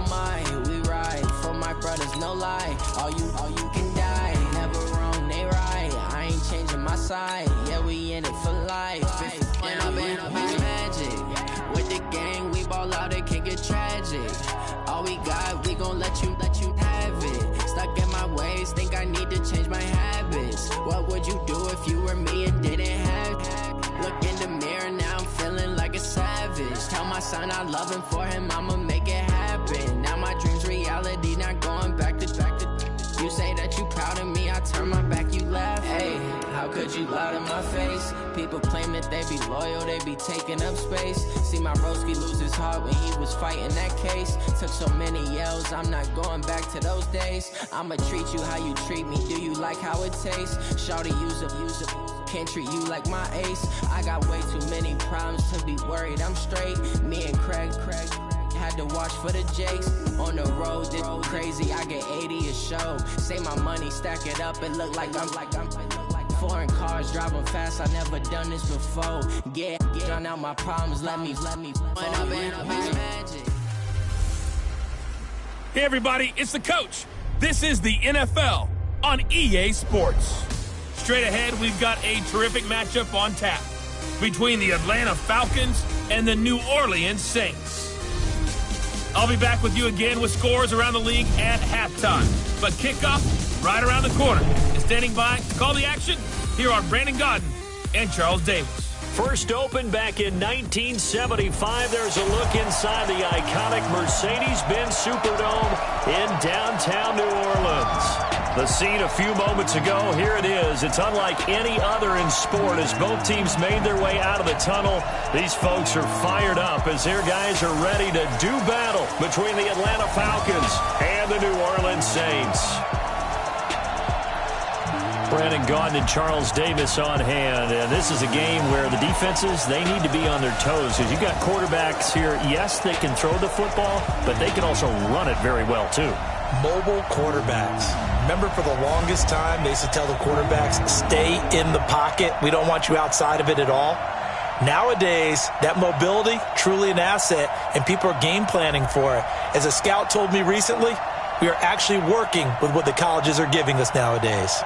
mind. We ride for my brothers, no lie. All you can die. Never wrong, they right. I ain't changing my side. Yeah, we in it for life. When I've been magic. With the gang, we ball out, it can get tragic. All we got, we gon' let you have it. Stuck in my ways, think I need to change my habits. What would you do if you were me and didn't have it? Look in the mirror, now I'm feeling like a savage. Tell my son I love him, for him I'ma make it happen. Now my dream's reality, not going back to. You say that you proud of me, I turn my back, you laugh. Hey, how could you lie to my face? People claim that they be loyal, they be taking up space. See my broski lose his heart when he was fighting that case. Took so many yells, I'm not going back to those days. I'ma treat you how you treat me, do you like how it tastes? Shawty, use up, can't treat you like my ace. I got way too many problems to be worried, I'm straight. Me and Craig had to watch for the Jakes. On the road, this crazy, I get 80 a show. Say my money, stack it up, it look like I'm foreign cars, driving fast, I never done this before. Get drown out my problems, let me when I've been magic. Hey everybody, it's the coach. This is the NFL on EA Sports. Straight ahead, we've got a terrific matchup on tap between the Atlanta Falcons and the New Orleans Saints. I'll be back with you again with scores around the league at halftime. But kickoff right around the corner. And standing by to call the action, here are Brandon Godden and Charles Davis. First opened back in 1975. There's a look inside the iconic Mercedes-Benz Superdome in downtown New Orleans. The scene a few moments ago, here it is. It's unlike any other in sport as both teams made their way out of the tunnel. These folks are fired up as their guys are ready to do battle between the Atlanta Falcons and the New Orleans Saints. Brandon Gaudin and Charles Davis on hand. And this is a game where the defenses, they need to be on their toes. Because you've got quarterbacks here, yes, they can throw the football, but they can also run it very well, too. Mobile quarterbacks. Remember, for the longest time, they used to tell the quarterbacks, stay in the pocket. We don't want you outside of it at all. Nowadays, that mobility, truly an asset, and people are game planning for it. As a scout told me recently, we are actually working with what the colleges are giving us nowadays.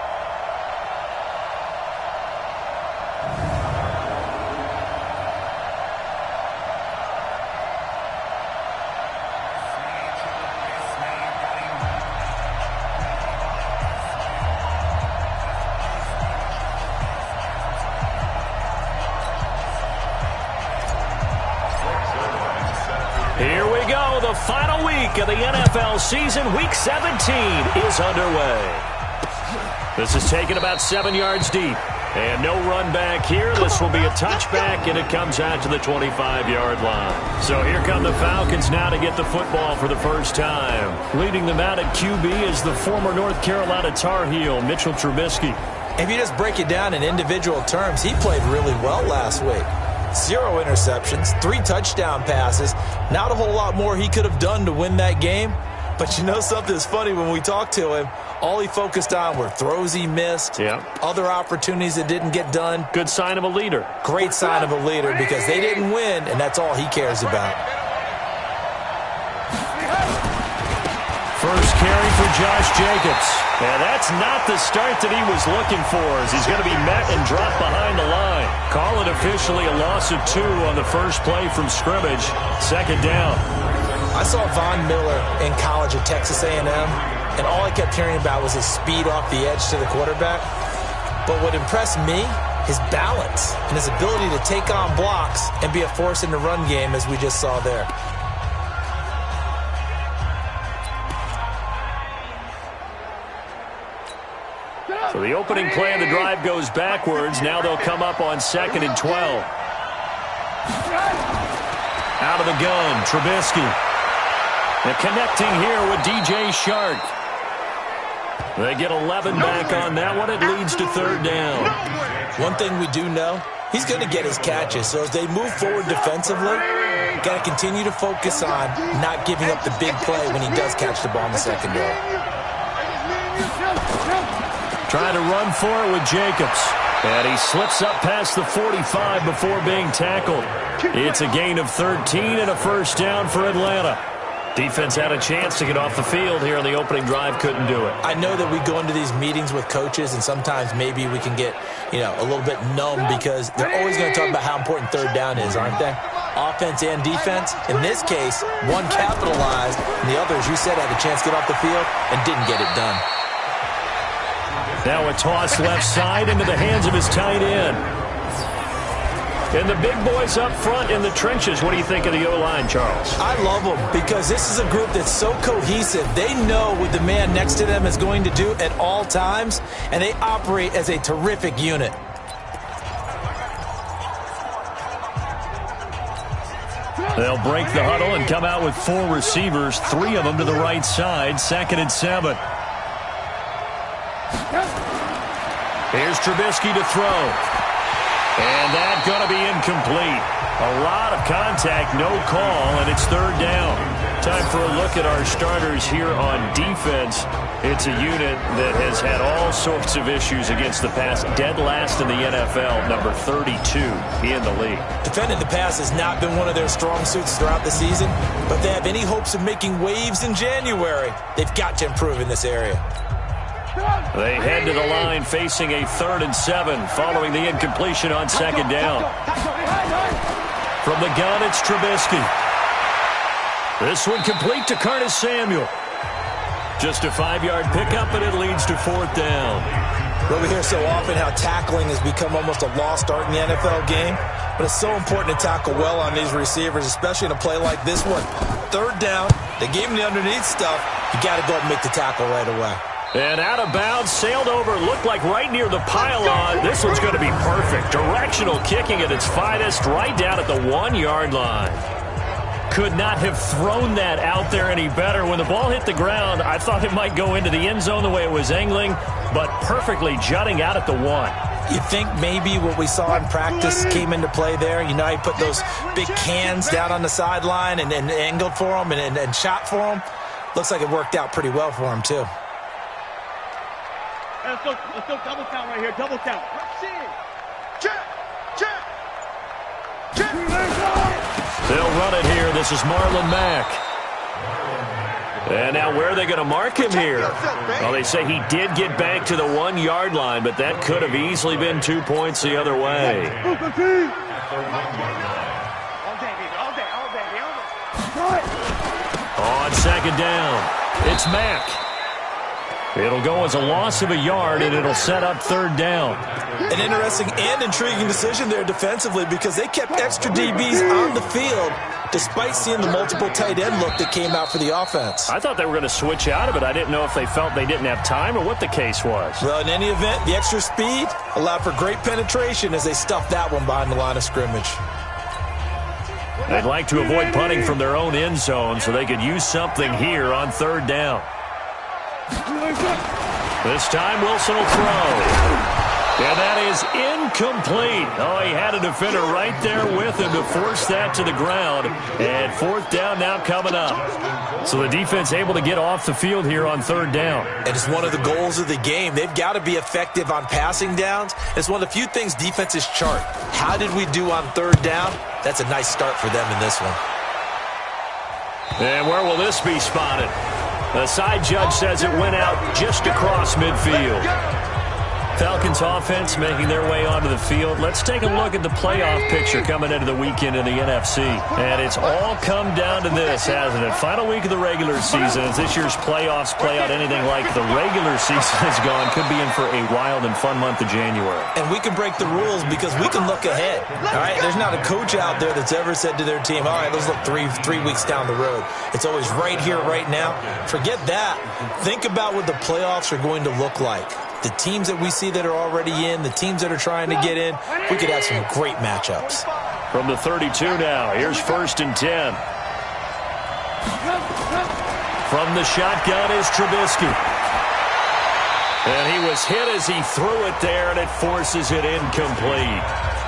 The final week of the NFL season, Week 17, is underway. This is taken about 7 yards deep. And no run back here. This will be a touchback, and it comes out to the 25-yard line. So here come the Falcons now to get the football for the first time. Leading them out at QB is the former North Carolina Tar Heel, Mitchell Trubisky. If you just break it down in individual terms, he played really well last week. 0 interceptions, 3 touchdown passes. Not a whole lot more he could have done to win that game. But you know something's funny, when we talked to him, all he focused on were throws he missed, other opportunities that didn't get done. Good sign of a leader. Great sign of a leader, because they didn't win, and that's all he cares about. First carry for Josh Jacobs. And that's not the start that he was looking for, as he's going to be met and dropped behind the line. Call it officially a loss of 2 on the first play from scrimmage. Second down. I saw Von Miller in college at Texas A&M, and all I kept hearing about was his speed off the edge to the quarterback. But what impressed me, his balance and his ability to take on blocks and be a force in the run game, as we just saw there. So the opening play of the drive goes backwards. Now they'll come up on 2nd and 12. Out of the gun, Trubisky. And connecting here with DJ Shark. They get 11 back on that one. It leads to 3rd down. One thing we do know, he's going to get his catches. So as they move forward defensively, got to continue to focus on not giving up the big play when he does catch the ball in the secondary. Trying to run for it with Jacobs. And he slips up past the 45 before being tackled. It's a gain of 13 and a first down for Atlanta. Defense had a chance to get off the field here on the opening drive, couldn't do it. I know that we go into these meetings with coaches, and sometimes maybe we can get, a little bit numb because they're always going to talk about how important third down is, aren't they? Offense and defense. In this case, one capitalized, and the other, as you said, had a chance to get off the field and didn't get it done. Now a toss left side into the hands of his tight end. And the big boys up front in the trenches. What do you think of the O-line, Charles? I love them because this is a group that's so cohesive. They know what the man next to them is going to do at all times, and they operate as a terrific unit. They'll break the huddle and come out with 4 receivers, 3 of them to the right side, 2nd and 7. Here's Trubisky to throw. And that's going to be incomplete. A lot of contact, no call, and it's 3rd down. Time for a look at our starters here on defense. It's a unit that has had all sorts of issues against the pass. Dead last in the NFL, number 32 in the league. Defending the pass has not been one of their strong suits throughout the season, but they have any hopes of making waves in January. They've got to improve in this area. They head to the line facing a 3rd and 7 following the incompletion on 2nd down. From the gun, it's Trubisky. This one complete to Curtis Samuel. Just a 5-yard pickup, and it leads to 4th down. Well, we hear so often how tackling has become almost a lost art in the NFL game, but it's so important to tackle well on these receivers, especially in a play like this one. 3rd down, they gave him the underneath stuff. You got to go and make the tackle right away. And out of bounds, sailed over, looked like right near the pylon. This one's going to be perfect. Directional kicking at its finest, right down at the 1-yard line. Could not have thrown that out there any better. When the ball hit the ground, I thought it might go into the end zone the way it was angling, but perfectly jutting out at the 1. You think maybe what we saw in practice came into play there? He put those big cans down on the sideline and angled for him and shot for him. Looks like it worked out pretty well for him, too. Let's go double count right here. Double count. Check. They'll run it here. This is Marlon Mack. And now where are they going to mark him here? Well, they say he did get back to the 1-yard line, but that could have easily been 2 points the other way. On 2nd down, it's Mack. It'll go as a loss of a yard, and it'll set up 3rd down. An interesting and intriguing decision there defensively because they kept extra DBs on the field despite seeing the multiple tight end look that came out for the offense. I thought they were going to switch out of it. I didn't know if they felt they didn't have time or what the case was. Well, in any event, the extra speed allowed for great penetration as they stuffed that one behind the line of scrimmage. They'd like to avoid punting from their own end zone so they could use something here on 3rd down. This time Wilson will throw. And that is incomplete. Oh, he had a defender right there with him to force that to the ground. And 4th down now coming up. So the defense able to get off the field here on 3rd down. And it's one of the goals of the game. They've got to be effective on passing downs. It's one of the few things defenses chart. How did we do on 3rd down? That's a nice start for them in this one. And where will this be spotted? The side judge says it went out just across midfield. Falcons offense making their way onto the field. Let's take a look at the playoff picture coming into the weekend in the NFC. And it's all come down to this, hasn't it? Final week of the regular season. As this year's playoffs play out anything like the regular season has gone, could be in for a wild and fun month of January. And we can break the rules because we can look ahead. All right, there's not a coach out there that's ever said to their team, all right, let's look three weeks down the road. It's always right here, right now. Forget that. Think about what the playoffs are going to look like. The teams that we see that are already in, the teams that are trying to get in, we could have some great matchups. From the 32 now, here's 1st and 10. From the shotgun is Trubisky. And he was hit as he threw it there, and it forces it incomplete.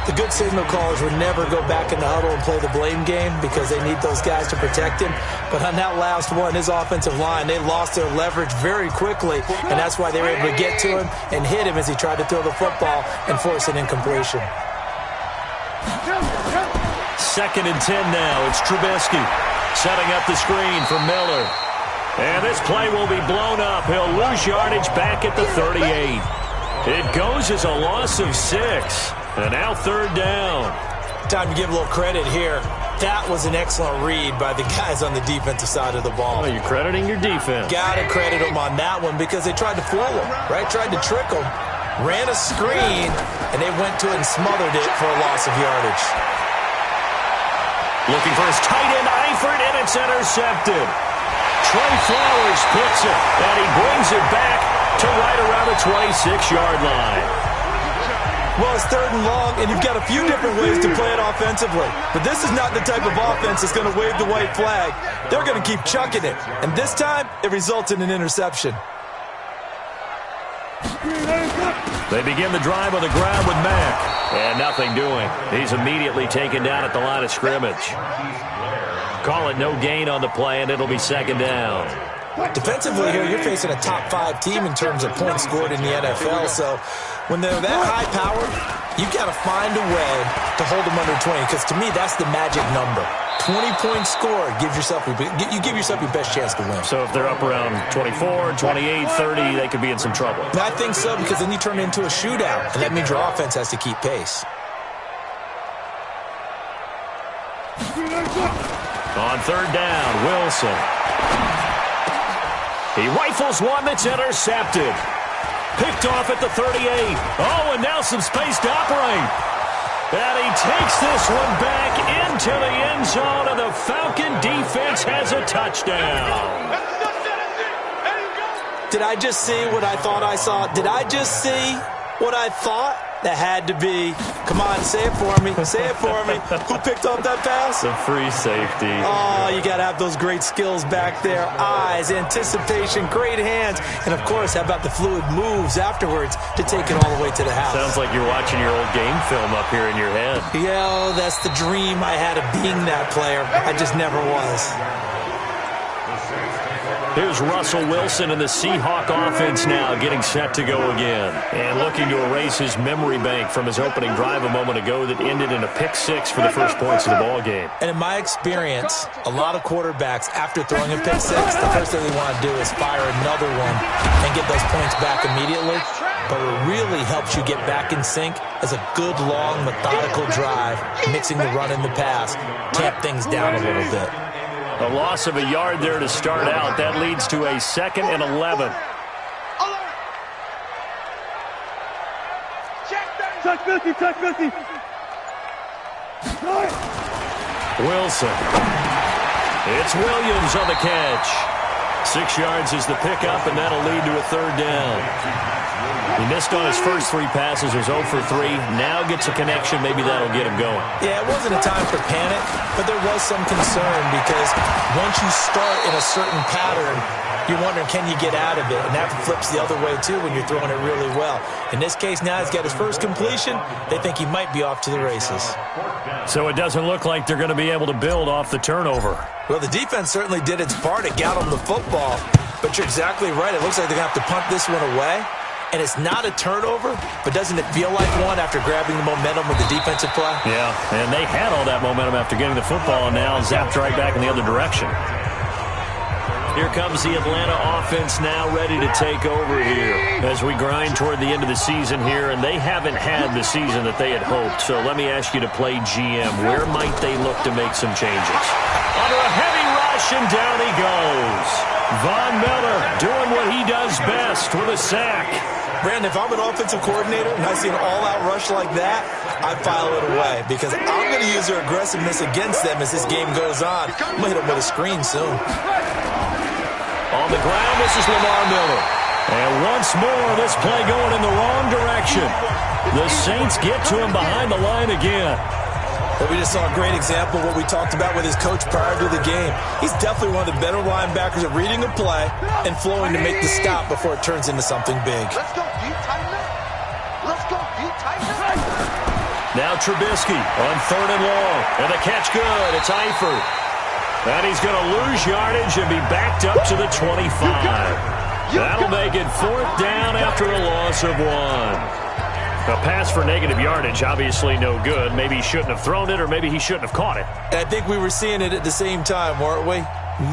The good signal callers would never go back in the huddle and play the blame game because they need those guys to protect him. But on that last one, his offensive line, they lost their leverage very quickly, and that's why they were able to get to him and hit him as he tried to throw the football and force an incompletion. 2nd and 10 now. It's Trubisky. Setting up the screen for Miller. And this play will be blown up. He'll lose yardage back at the 38. It goes as a loss of 6. And now third down. Time to give a little credit here. That was an excellent read by the guys on the defensive side of the ball. Well, you're crediting your defense. Got to credit them on that one because they tried to fool him, right? Tried to trick him. Ran a screen, and they went to it and smothered it for a loss of yardage. Looking for his tight end, Eifert, and it's intercepted. Trey Flowers picks it, and he brings it back to right around the 26-yard line. Well, it's third and long, and you've got a few different ways to play it offensively. But this is not the type of offense that's going to wave the white flag. They're going to keep chucking it. And this time, it results in an interception. They begin the drive on the ground with Mack. And nothing doing. He's immediately taken down at the line of scrimmage. Call it no gain on the play, and it'll be second down. Defensively here, you're facing a top-5 team in terms of points scored in the NFL. So when they're that high-powered, you've got to find a way to hold them under 20. Because to me, that's the magic number. 20 points scored gives yourself you give yourself your best chance to win. So if they're up around 24, 28, 30, they could be in some trouble. I think so, because then you turn it into a shootout, and that means your offense has to keep pace. On third down, Wilson. He rifles one that's intercepted. Picked off at the 38. Oh, and now some space to operate. And he takes this one back into the end zone, and the Falcon defense has a touchdown. Did I just see what I thought I saw? Did I just see what I thought? That had to be. Come on, say it for me. Say it for me. Who picked up that pass? The free safety. Oh, you got to have those great skills back there. Eyes, anticipation, great hands. And, of course, how about the fluid moves afterwards to take it all the way to the house? Sounds like you're watching your old game film up here in your head. Yeah, that's the dream I had of being that player. I just never was. Here's Russell Wilson and the Seahawk offense now getting set to go again. And looking to erase his memory bank from his opening drive a moment ago that ended in a pick-6 for the first points of the ball game. And in my experience, a lot of quarterbacks, after throwing a pick-6, the first thing they want to do is fire another one and get those points back immediately. But what really helps you get back in sync is a good, long, methodical drive, mixing the run and the pass, tamp things down a little bit. A loss of a yard there to start out. That leads to a 2nd and 11. Touch 50, touch 50. Wilson. It's Williams on the catch. 6 yards is the pickup, and that'll lead to a third down. He missed on his first 3 passes. Was 0 for 3. Now gets a connection. Maybe that'll get him going. Yeah, it wasn't a time for panic, but there was some concern because once you start in a certain pattern, you're wondering, can you get out of it? And that flips the other way, too, when you're throwing it really well. In this case, now he's got his first completion. They think he might be off to the races. So it doesn't look like they're going to be able to build off the turnover. Well, the defense certainly did its part. It got him the football. But you're exactly right. It looks like they're going to have to punt this one away. And it's not a turnover, but doesn't it feel like one after grabbing the momentum with the defensive play? Yeah, and they had all that momentum after getting the football, and now zapped right back in the other direction. Here comes the Atlanta offense now ready to take over here as we grind toward the end of the season here, and they haven't had the season that they had hoped. So let me ask you to play GM. Where might they look to make some changes? Under a heavy rush, and down he goes. Von Miller doing what he does best with a sack. Brandon, if I'm an offensive coordinator and I see an all-out rush like that, I file it away because I'm going to use their aggressiveness against them as this game goes on. I'm going to hit them with a screen soon. On the ground, this is Lamar Miller. And once more, this play going in the wrong direction. The Saints get to him behind the line again. But we just saw a great example of what we talked about with his coach prior to the game. He's definitely one of the better linebackers at reading a play and flowing to make the stop before it turns into something big. Let's go, deep tight end. Let's go, deep tight end. Now Trubisky on 3rd and long. And the catch good. It's Eifert. And he's going to lose yardage and be backed up to the 25. That'll make it 4th down after a loss of 1. A pass for negative yardage, obviously no good. Maybe he shouldn't have thrown it, or maybe he shouldn't have caught it. I think we were seeing it at the same time, weren't we?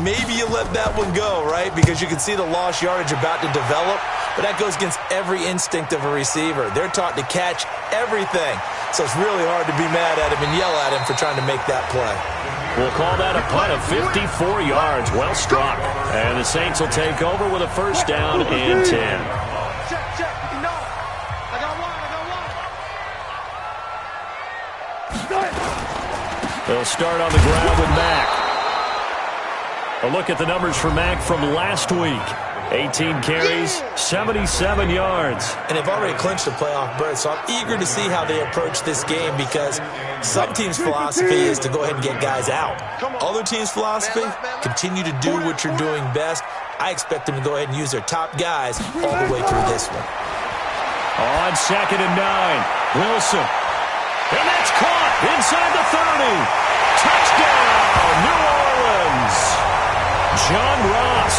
Maybe you let that one go, right? Because you can see the lost yardage about to develop, but that goes against every instinct of a receiver. They're taught to catch everything, so it's really hard to be mad at him and yell at him for trying to make that play. We'll call that a punt of 54 yards. Well struck. And the Saints will take over with a first down and 10. Check. Enough. I got one. They'll start on the ground with Mack. A look at the numbers for Mack from last week. 18 carries, 77 yards. And they've already clinched a playoff berth, so I'm eager to see how they approach this game because some teams' philosophy is to go ahead and get guys out. Other teams' philosophy, continue to do what you're doing best. I expect them to go ahead and use their top guys all the way through this one. On 2nd and 9, Wilson. And that's caught inside the 30. Touchdown, New Orleans. John Ross,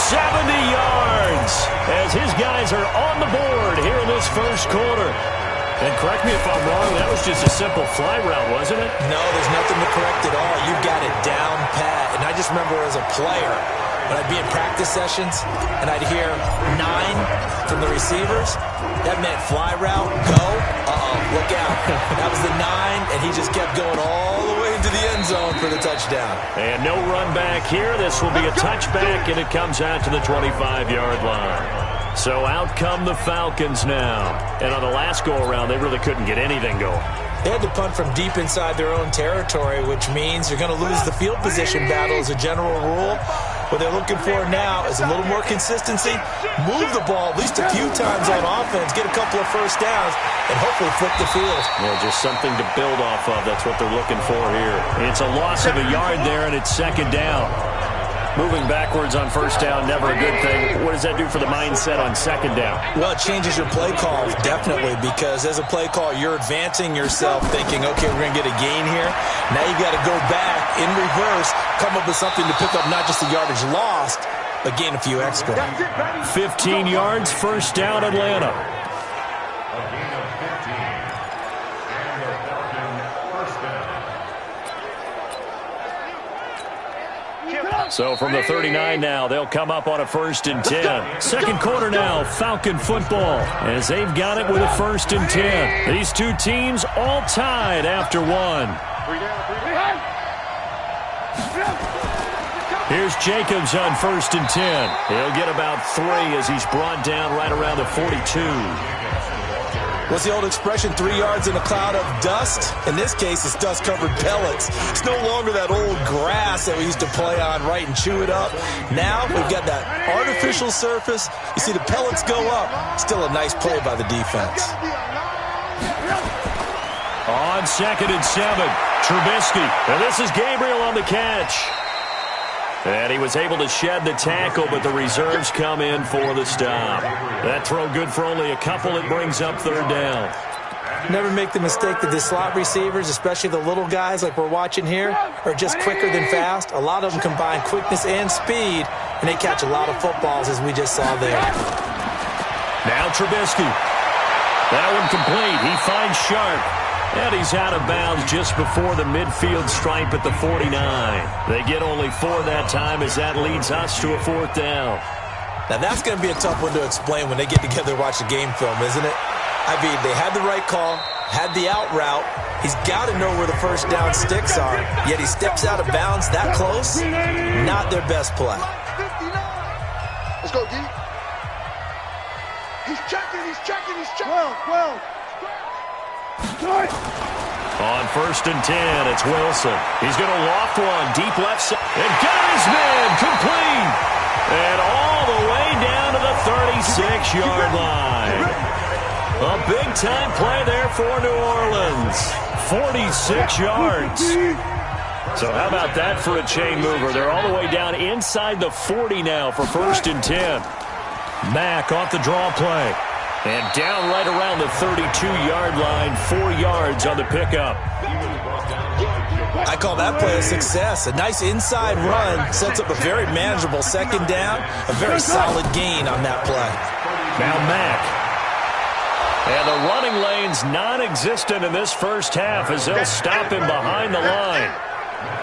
70 yards as his guys are on the board here in this first quarter. And correct me if I'm wrong, that was just a simple fly route, wasn't it? No, there's nothing to correct at all. You've got it down pat. And I just remember as a player, when I'd be in practice sessions and I'd hear 9 from the receivers, that meant fly route, go, look out. That was the 9, and he just kept going all the way into the end zone for the touchdown. And no run back here. This will be a touchback, and it comes out to the 25-yard line. So out come the Falcons now. And on the last go-around, they really couldn't get anything going. They had to punt from deep inside their own territory, which means you're going to lose the field position battle as a general rule. What they're looking for now is a little more consistency, move the ball at least a few times on offense, get a couple of first downs, and hopefully flip the field. Yeah, just something to build off of. That's what they're looking for here. It's a loss of a yard there, and it's 2nd down. Moving backwards on first down, never a good thing. What does that do for the mindset on 2nd down? Well, it changes your play call, definitely, because as a play call, you're advancing yourself thinking, okay, we're going to get a gain here. Now you got to go back in reverse, come up with something to pick up not just the yardage lost, but gain a few extra. 15 yards, first down, Atlanta. So from the 39 now, they'll come up on a 1st and 10. Second quarter now, Falcon football, as they've got it with a 1st and 10. These two teams all tied after 1. Here's Jacobs on 1st and 10. He'll get about 3 as he's brought down right around the 42. What's the old expression, 3 yards in a cloud of dust? In this case, it's dust-covered pellets. It's no longer that old grass that we used to play on, right, and chew it up. Now we've got that artificial surface. You see the pellets go up. Still a nice play by the defense. On 2nd and 7, Trubisky. And this is Gabriel on the catch. And he was able to shed the tackle, but the reserves come in for the stop. That throw good for only a couple. It brings up 3rd down. Never make the mistake that the slot receivers, especially the little guys like we're watching here, are just quicker than fast. A lot of them combine quickness and speed, and they catch a lot of footballs, as we just saw there. Now Trubisky. That one complete. He finds Sharp. And he's out of bounds just before the midfield stripe at the 49. They get only 4 that time as that leads us to a 4th down. Now that's going to be a tough one to explain when they get together and watch the game film, isn't it? I mean, they had the right call, had the out route. He's got to know where the first down sticks are, yet he steps out of bounds that close. Not their best play. Let's go, D. He's checking. 12. On 1st and 10, it's Wilson. He's going to loft one deep left side. And got his man complete. And all the way down to the 36-yard line. A big-time play there for New Orleans. 46 yards. So how about that for a chain mover? They're all the way down inside the 40 now for 1st and 10. Mack off the draw play. And down right around the 32-yard line, 4 yards on the pickup. I call that play a success. A nice inside run sets up a very manageable 2nd down. A very solid gain on that play. Now Mack. And the running lane's non-existent in this first half as they'll stop him behind the line.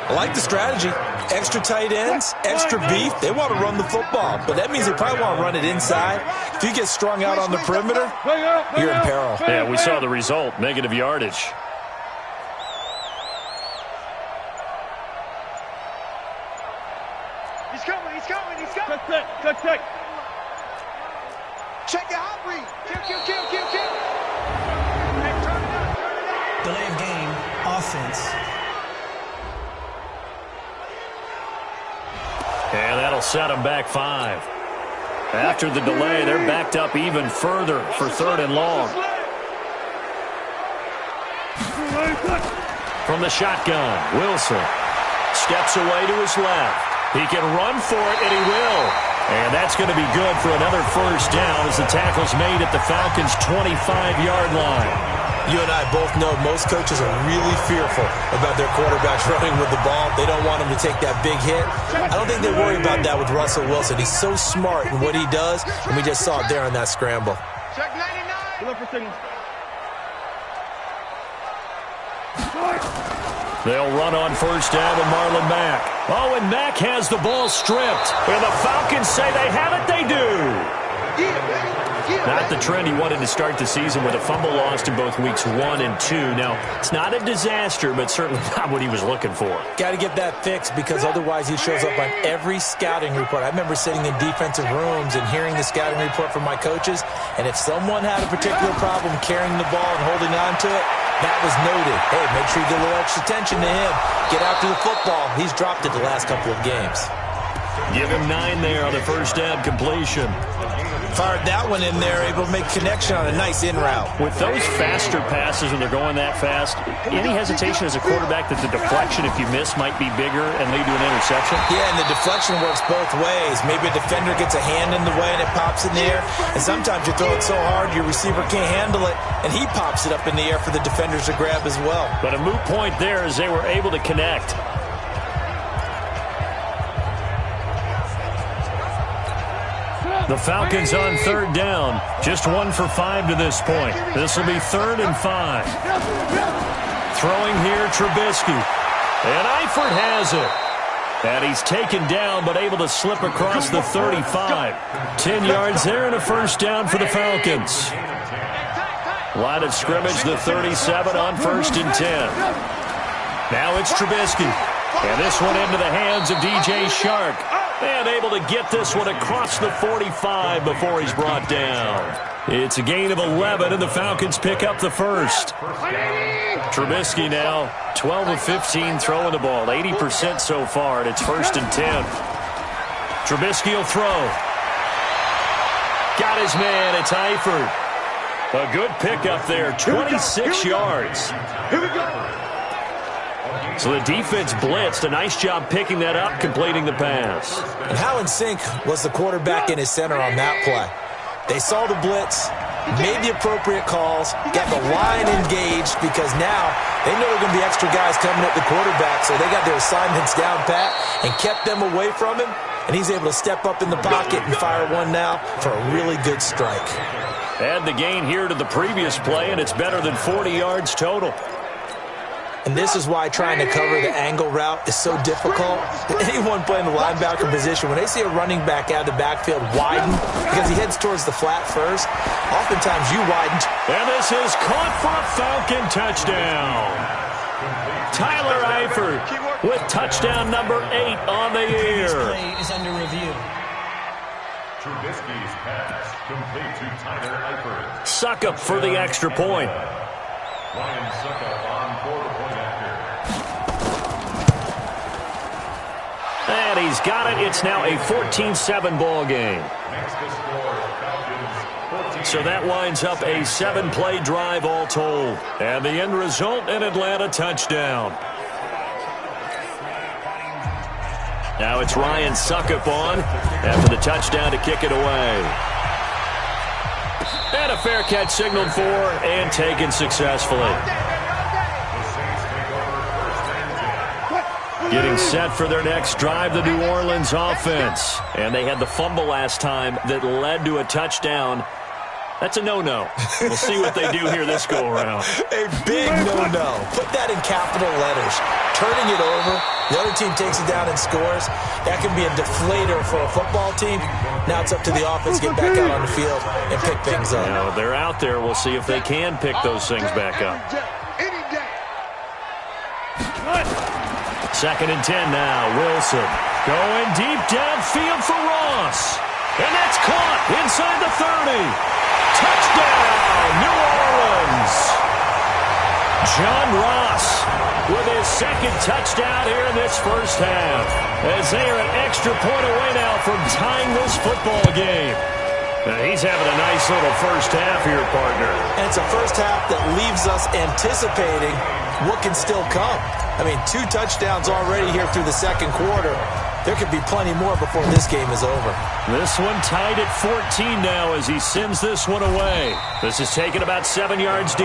I like the strategy. Extra tight ends, extra beef. They want to run the football, but that means they probably want to run it inside. If you get strung out on the perimeter, you're in peril. Yeah, we saw the result, negative yardage. He's coming. Cut. Check your hot read. Kill. Hey, turn it up. Delay of game, offense. And that'll set them back 5. After the delay, they're backed up even further for 3rd and long. From the shotgun, Wilson steps away to his left. He can run for it, and he will. And that's going to be good for another first down as the tackle's made at the Falcons' 25-yard line. You and I both know most coaches are really fearful about their quarterbacks running with the ball. They don't want him to take that big hit. I don't think they worry about that with Russell Wilson. He's so smart in what he does, and we just saw it there on that scramble. Check 99. Look for signals. They'll run on first down with Marlon Mack. Oh, and Mack has the ball stripped. And the Falcons say they have it. They do. Not the trend he wanted to start the season with a fumble lost in both weeks 1 and 2. Now, it's not a disaster, but certainly not what he was looking for. Got to get that fixed because otherwise he shows up on every scouting report. I remember sitting in defensive rooms and hearing the scouting report from my coaches, and if someone had a particular problem carrying the ball and holding on to it, that was noted. Hey, make sure you get a little extra attention to him. Get after the football. He's dropped it the last couple of games. Give him 9 there on the first down completion. Fired that one in there, able to make connection on a nice in route. With those faster passes when they're going that fast, any hesitation as a quarterback that the deflection, if you miss, might be bigger and lead to an interception? Yeah, and the deflection works both ways. Maybe a defender gets a hand in the way and it pops in the air. And sometimes you throw it so hard your receiver can't handle it, and he pops it up in the air for the defenders to grab as well. But a moot point there as they were able to connect. The Falcons on 3rd down. Just 1 for 5 to this point. This will be 3rd and 5. Throwing here, Trubisky. And Eifert has it. And he's taken down but able to slip across the 35. 10 yards there and a first down for the Falcons. Line of scrimmage, the 37 on 1st and 10. Now it's Trubisky. And this one into the hands of DJ Shark. And able to get this one across the 45 before he's brought down. It's a gain of 11, and the Falcons pick up the first. Trubisky now, 12 of 15 throwing the ball, 80% so far, and it's 1st and 10. Trubisky will throw. Got his man, it's Eifert. A good pickup there, 26 yards. Here we go. So the defense blitzed. A nice job picking that up, completing the pass. And how in sync was the quarterback and his center on that play? They saw the blitz, made the appropriate calls, got the line engaged because now they know there are going to be extra guys coming at the quarterback, so they got their assignments down pat and kept them away from him, and he's able to step up in the pocket and fire one now for a really good strike. Add the gain here to the previous play, and it's better than 40 yards total. And this is why trying to cover the angle route is so difficult. Anyone playing the linebacker position, when they see a running back out of the backfield widen, because he heads towards the flat first, oftentimes you widen. And this is caught for a Falcon touchdown. Tyler Eifert with touchdown number 8 on the year. This play is under review. Trubisky's pass complete to Tyler Eifert. Suckup for the extra point. Ryan Suckup on for the point after. And he's got it. It's now a 14-7 ball game. Next to score, Falcons 14. So that winds up a 7-play drive all told. And the end result, an Atlanta touchdown. Now it's Ryan Suckup on after the touchdown to kick it away. And a fair catch signaled for and taken successfully. Getting set for their next drive, the New Orleans offense. And they had the fumble last time that led to a touchdown. That's a no-no. We'll see what they do here this go-around. A big no-no. Put that in capital letters. Turning it over, the other team takes it down and scores. That can be a deflator for a football team. Now it's up to the offense to get back out on the field and pick things up. You know, they're out there. We'll see if they can pick those things back up. Second and 10 now. Wilson going deep downfield for Ross. And that's caught inside the 30. Touchdown, New Orleans. John Ross with his second touchdown here in this first half, as they are an extra point away now from tying this football game. Now he's having a nice little first half here, partner. And it's a first half that leaves us anticipating what can still come. I mean, 2 touchdowns already here through the second quarter. There could be plenty more before this game is over. This one tied at 14 now as he sends this one away. This is taken about 7 yards deep.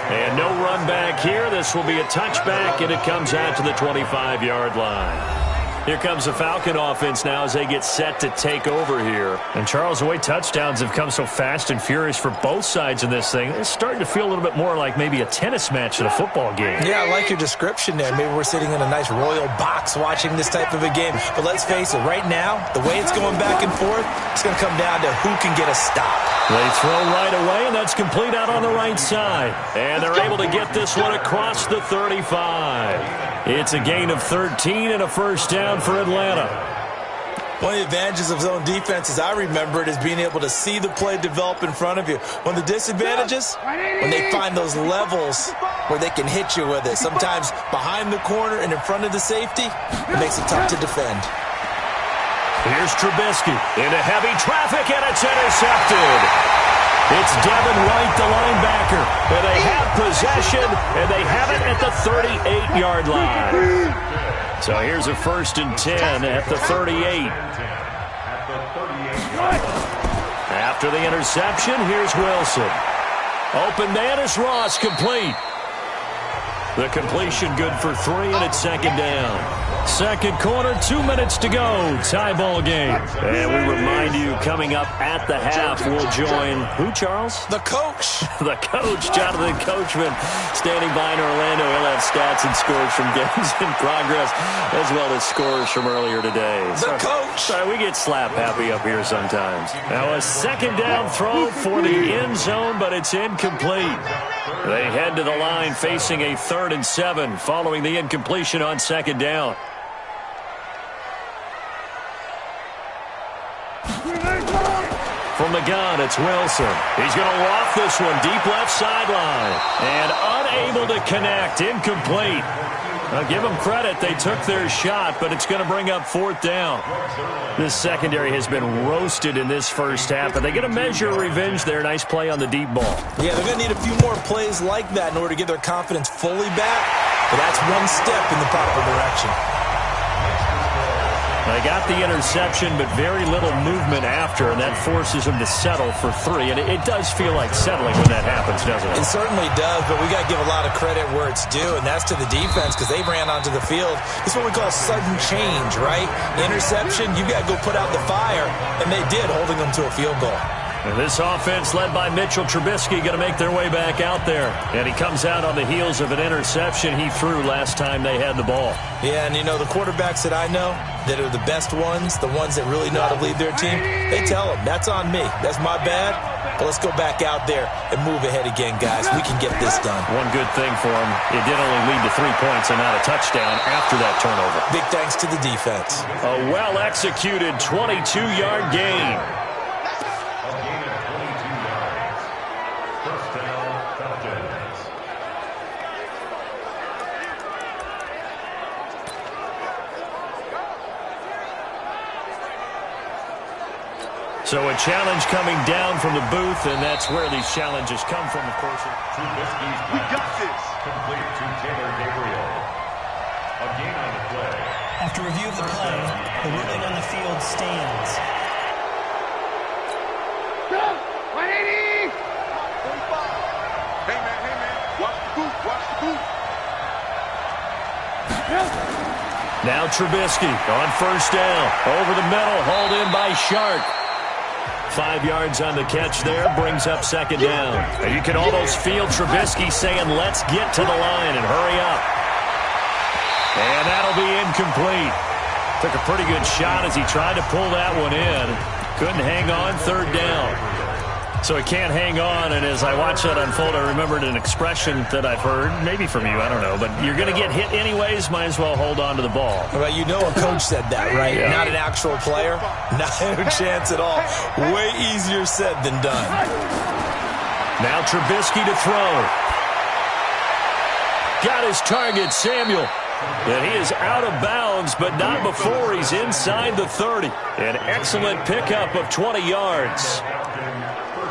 And no run back here. This will be a touchback, and it comes out to the 25-yard line. Here comes the Falcon offense now as they get set to take over here. And Charles, the way touchdowns have come so fast and furious for both sides in this thing, it's starting to feel a little bit more like maybe a tennis match than a football game. Yeah, I like your description there. Maybe we're sitting in a nice royal box watching this type of a game. But let's face it, right now, the way it's going back and forth, it's going to come down to who can get a stop. They throw right away, and that's complete out on the right side. And they're able to get this one across the 35. It's a gain of 13 and a first down for Atlanta. One of the advantages of zone defense, as I remember it, is being able to see the play develop in front of you. One of the disadvantages, when they find those levels where they can hit you with it. Sometimes behind the corner and in front of the safety, it makes it tough to defend. Here's Trubisky into heavy traffic, and it's intercepted. It's Devin White, the linebacker. And they have possession, and they have it at the 38-yard line. So here's a 1st and 10 at the 38. After the interception, here's Wilson. Open man is Ross, complete. The completion good for 3, and it's second down. Second quarter, 2 minutes to go. Tie ball game. And we remind you, coming up at the half, we'll join who, Charles? The coach. The coach, Jonathan Coachman, standing by in Orlando. He'll have stats and scores from games in progress, as well as scores from earlier today. The coach. Sorry, we get slap happy up here sometimes. Now a second down throw for the end zone, but it's incomplete. They head to the line facing a 3rd and 7 following the incompletion on second down. From the gun, it's Wilson. He's going to loft this one deep left sideline. And unable to connect. Incomplete. Now, give them credit. They took their shot, but it's going to bring up 4th down. This secondary has been roasted in this first half, but they get a measure of revenge there. Nice play on the deep ball. Yeah, they're going to need a few more plays like that in order to get their confidence fully back. But that's one step in the proper direction. They got the interception, but very little movement after, and that forces them to settle for 3. And it does feel like settling when that happens, doesn't it? It certainly does, but we got to give a lot of credit where it's due, and that's to the defense because they ran onto the field. This is what we call sudden change, right? Interception, you got to go put out the fire, and they did, holding them to a field goal. And this offense led by Mitchell Trubisky going to make their way back out there. And he comes out on the heels of an interception he threw last time they had the ball. Yeah, and you know, the quarterbacks that I know that are the best ones, the ones that really know how to lead their team, they tell them, that's on me. That's my bad. But let's go back out there and move ahead again, guys. We can get this done. One good thing for him, it did only lead to 3 points and not a touchdown after that turnover. Big thanks to the defense. A well-executed 22-yard gain. So a challenge coming down from the booth, and that's where these challenges come from, of course. Trubisky's we got this. Complete to Taylor Gabriel. A gain on the play. After review of the play, the ruling on the field stands. 180! 45. Hey, man. Watch the boot. Now Trubisky on first down. Over the middle, hauled in by Shark. 5 yards on the catch there, brings up second down. And you can almost feel Trubisky saying, let's get to the line and hurry up. And that'll be incomplete. Took a pretty good shot as he tried to pull that one in. Couldn't hang on, third down. So he can't hang on, and as I watch that unfold, I remembered an expression that I've heard, maybe from you, I don't know, but you're going to get hit anyways, might as well hold on to the ball. Well, you know a coach said that, right? Yeah. Not an actual player. Not a chance at all. Way easier said than done. Now Trubisky to throw. Got his target, Samuel. And he is out of bounds, but not before he's inside the 30. An excellent pickup of 20 yards.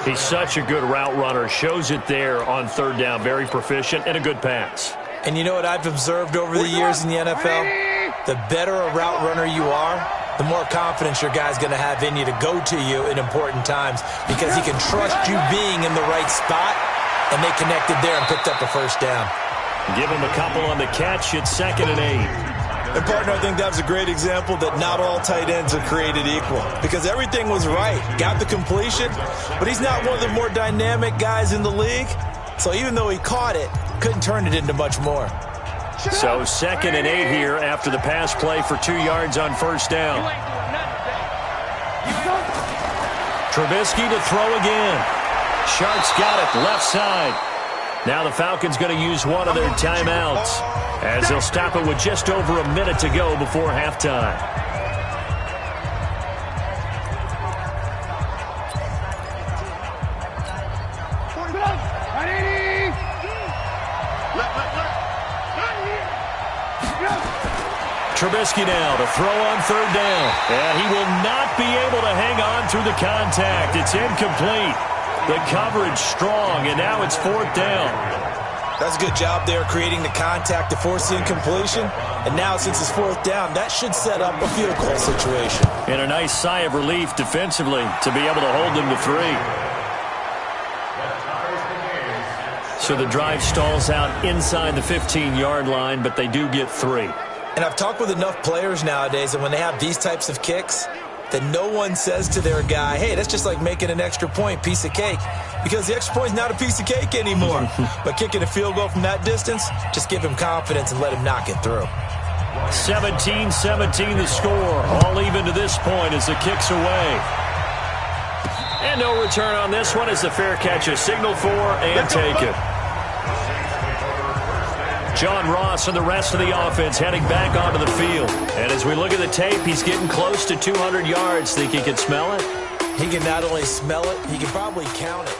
He's such a good route runner. Shows it there on third down. Very proficient and a good pass. And you know what I've observed over the years in the NFL? The better a route runner you are, the more confidence your guy's going to have in you to go to you in important times because he can trust you being in the right spot, and they connected there and picked up a first down. Give him a couple on the catch. It's 2nd and 8. And, partner, I think that was a great example that not all tight ends are created equal because everything was right. Got the completion, but he's not one of the more dynamic guys in the league. So even though he caught it, couldn't turn it into much more. So 2nd and 8 here after the pass play for 2 yards on first down. Trubisky to throw again. Sharks got it, left side. Now the Falcons going to use one of their timeouts as they'll stop it with just over a minute to go before halftime. Trubisky now to throw on third down. And he will not be able to hang on through the contact. It's incomplete. The coverage strong, and now it's 4th down. That's a good job there creating the contact to force the incompletion. And now since it's 4th down, that should set up a field goal situation. And a nice sigh of relief defensively to be able to hold them to 3. So the drive stalls out inside the 15-yard line, but they do get 3. And I've talked with enough players nowadays, and when they have these types of kicks, that no one says to their guy, hey, that's just like making an extra point, piece of cake. Because the extra point's not a piece of cake anymore. But kicking a field goal from that distance, just give him confidence and let him knock it through. 17-17 the score. All even to this point as the kick's away. And no return on this one as the fair catch is signaled for and taken. John Ross and the rest of the offense heading back onto the field. And as we look at the tape, he's getting close to 200 yards. Think he can smell it? He can not only smell it, he can probably count it.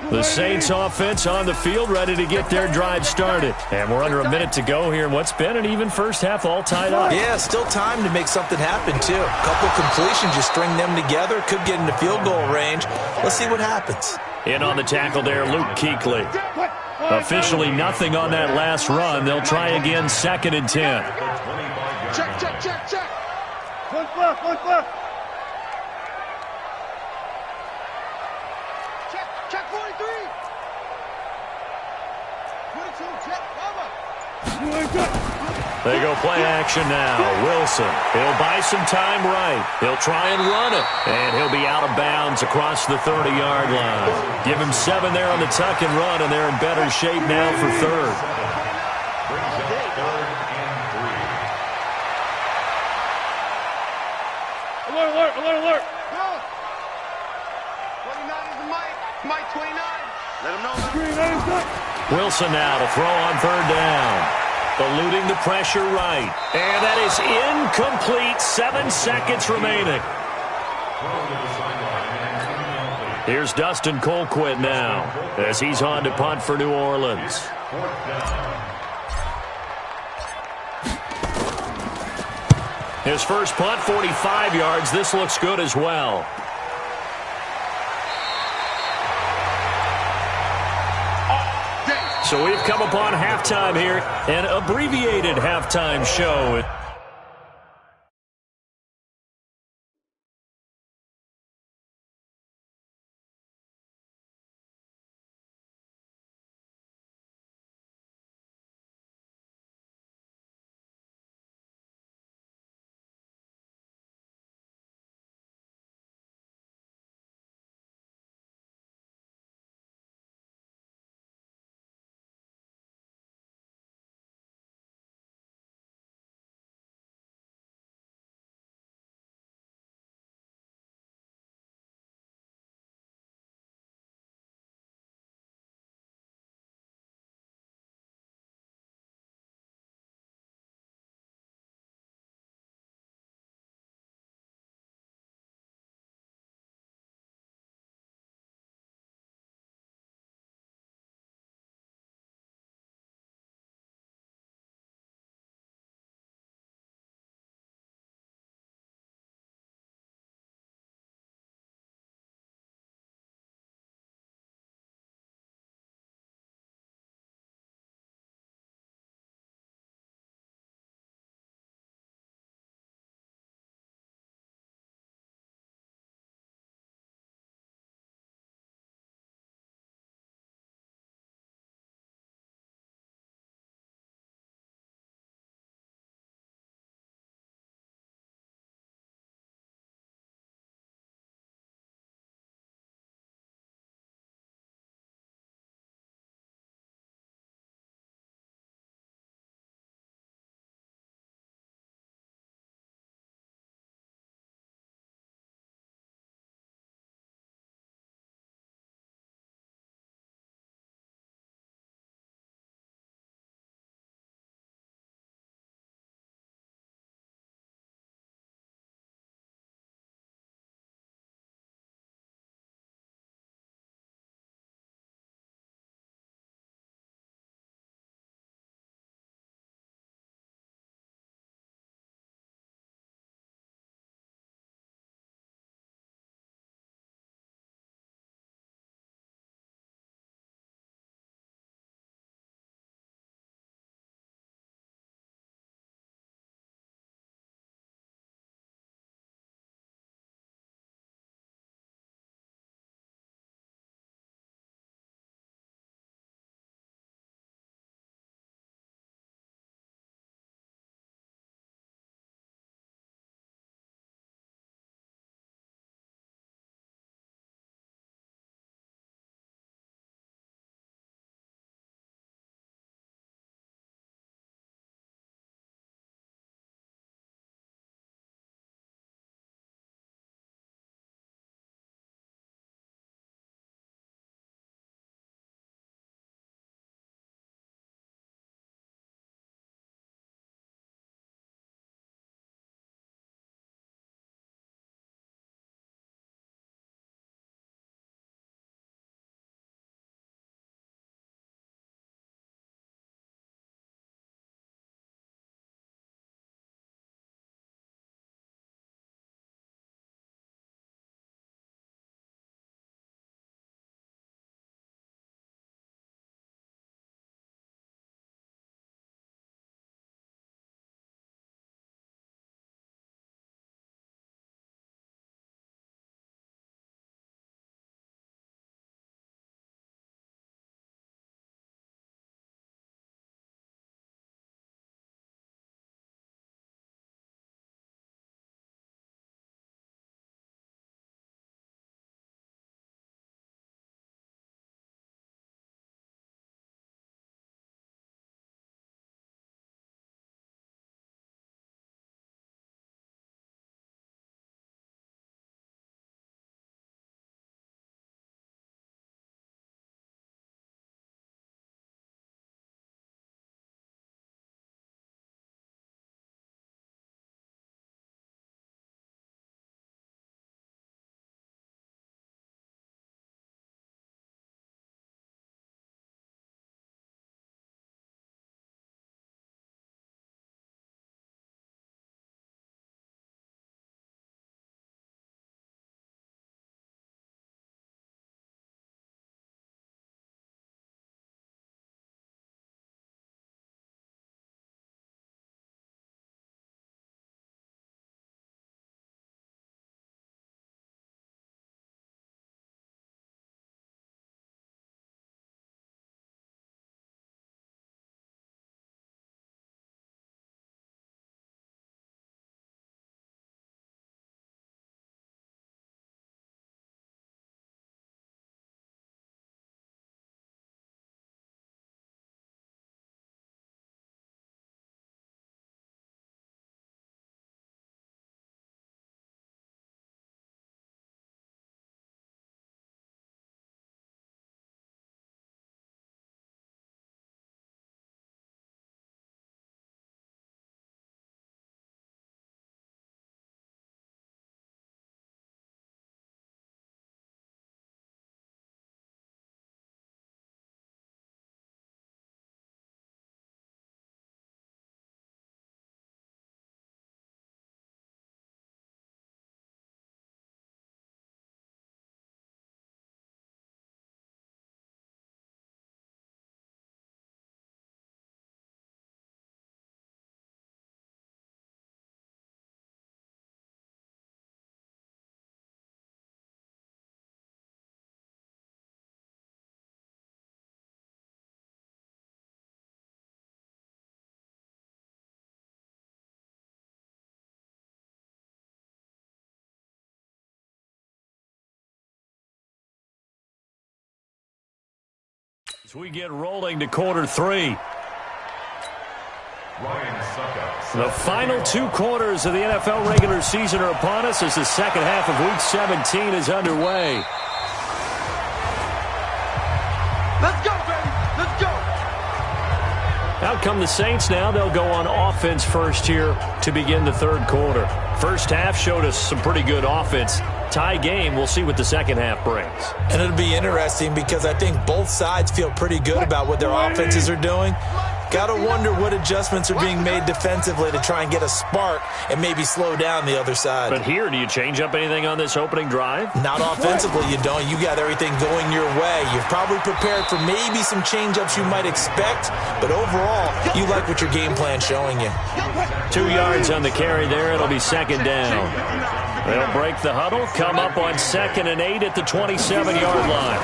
The Saints offense on the field ready to get their drive started. And we're under a minute to go here in what's been an even first half all tied up. Yeah, still time to make something happen, too. A couple completions, you string them together, could get into field goal range. Let's see what happens. In on the tackle there, Luke Kuechly. Officially nothing on that last run. They'll try again, 2nd and 10. Check. One left. Check 43. 22, check, cover. They go play action now. Wilson, he'll buy some time right. He'll try and run it. And he'll be out of bounds across the 30-yard line. Give him 7 there on the tuck and run, and they're in better shape now for 3rd. Alert. Go. 29 is the Mike 29. Let him know. Wilson now to throw on 3rd down. Eluding the pressure right. And that is incomplete. 7 seconds remaining. Here's Dustin Colquitt now as he's on to punt for New Orleans. His first punt, 45 yards. This looks good as well. So we've come upon halftime here, an abbreviated halftime show. As we get rolling to quarter 3. The final 2 quarters of the NFL regular season are upon us as the second half of Week 17 is underway. Let's go, baby. Let's go. Out come the Saints now. They'll go on offense first here to begin the third quarter. First half showed us some pretty good offense. Tie game. We'll see what the second half brings. And it'll be interesting because I think both sides feel pretty good about what their offenses are doing. Got to wonder what adjustments are being made defensively to try and get a spark and maybe slow down the other side. But here, do you change up anything on this opening drive? Not offensively, you don't. You got everything going your way. You're probably prepared for maybe some change-ups you might expect, but overall, you like what your game plan's showing you. 2 yards on the carry there. It'll be second down. They'll break the huddle, come up on 2nd and 8 at the 27-yard line.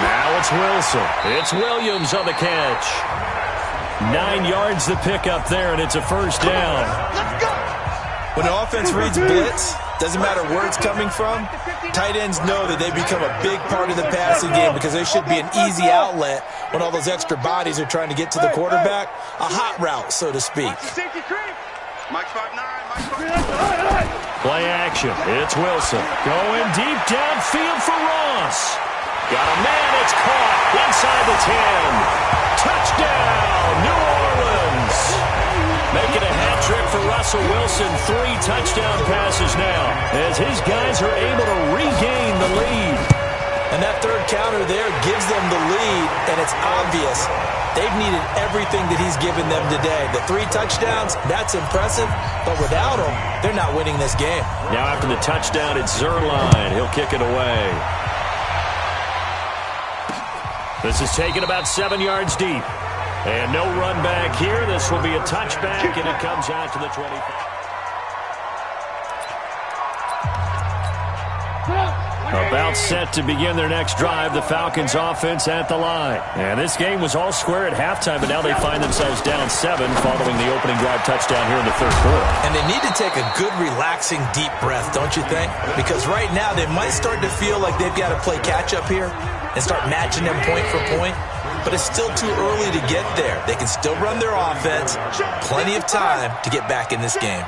Now it's Wilson. It's Williams on the catch. 9 yards the pickup there, and it's a first down. When an offense reads blitz, doesn't matter where it's coming from, tight ends know that they become a big part of the passing game because they should be an easy outlet when all those extra bodies are trying to get to the quarterback. A hot route, so to speak. Play action. It's Wilson. Going deep downfield for Ross. Got a man. It's caught inside the 10. Touchdown, New Orleans. Making a hat trick for Russell Wilson. 3 touchdown passes now as his guys are able to regain the lead. And that third counter there gives them the lead, and it's obvious. They've needed everything that he's given them today. The 3 touchdowns, that's impressive, but without him, they're not winning this game. Now after the touchdown, it's Zerline. He'll kick it away. This is taken about 7 yards deep. And no run back here. This will be a touchback, and it comes out to the 25. About set to begin their next drive, the Falcons offense at the line. And this game was all square at halftime, but now they find themselves down 7 following the opening drive touchdown here in the third quarter. And they need to take a good, relaxing, deep breath, don't you think? Because right now they might start to feel like they've got to play catch-up here and start matching them point for point. But it's still too early to get there. They can still run their offense. Plenty of time to get back in this game.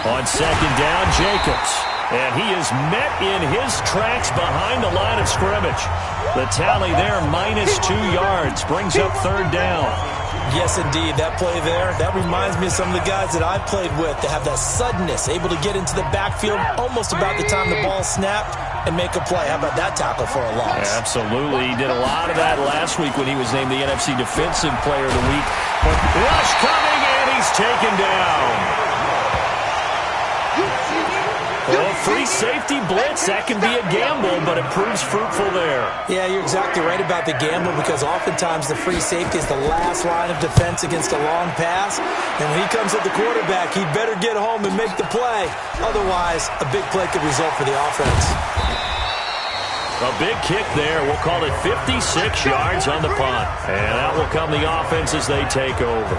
On second down, Jacobs. And he is met in his tracks behind the line of scrimmage. The tally there, -2 yards, brings up third down. Yes, indeed. That play there, that reminds me of some of the guys that I've played with that have that suddenness, able to get into the backfield almost about the time the ball snapped and make a play. How about that tackle for a loss? Absolutely. He did a lot of that last week when he was named the NFC Defensive Player of the Week. But rush coming, and he's taken down. Well, free safety blitz, that can be a gamble, but it proves fruitful there. Yeah, you're exactly right about the gamble because oftentimes the free safety is the last line of defense against a long pass. And when he comes at the quarterback, he'd better get home and make the play. Otherwise, a big play could result for the offense. A big kick there. We'll call it 56 yards on the punt. And out will come the offense as they take over.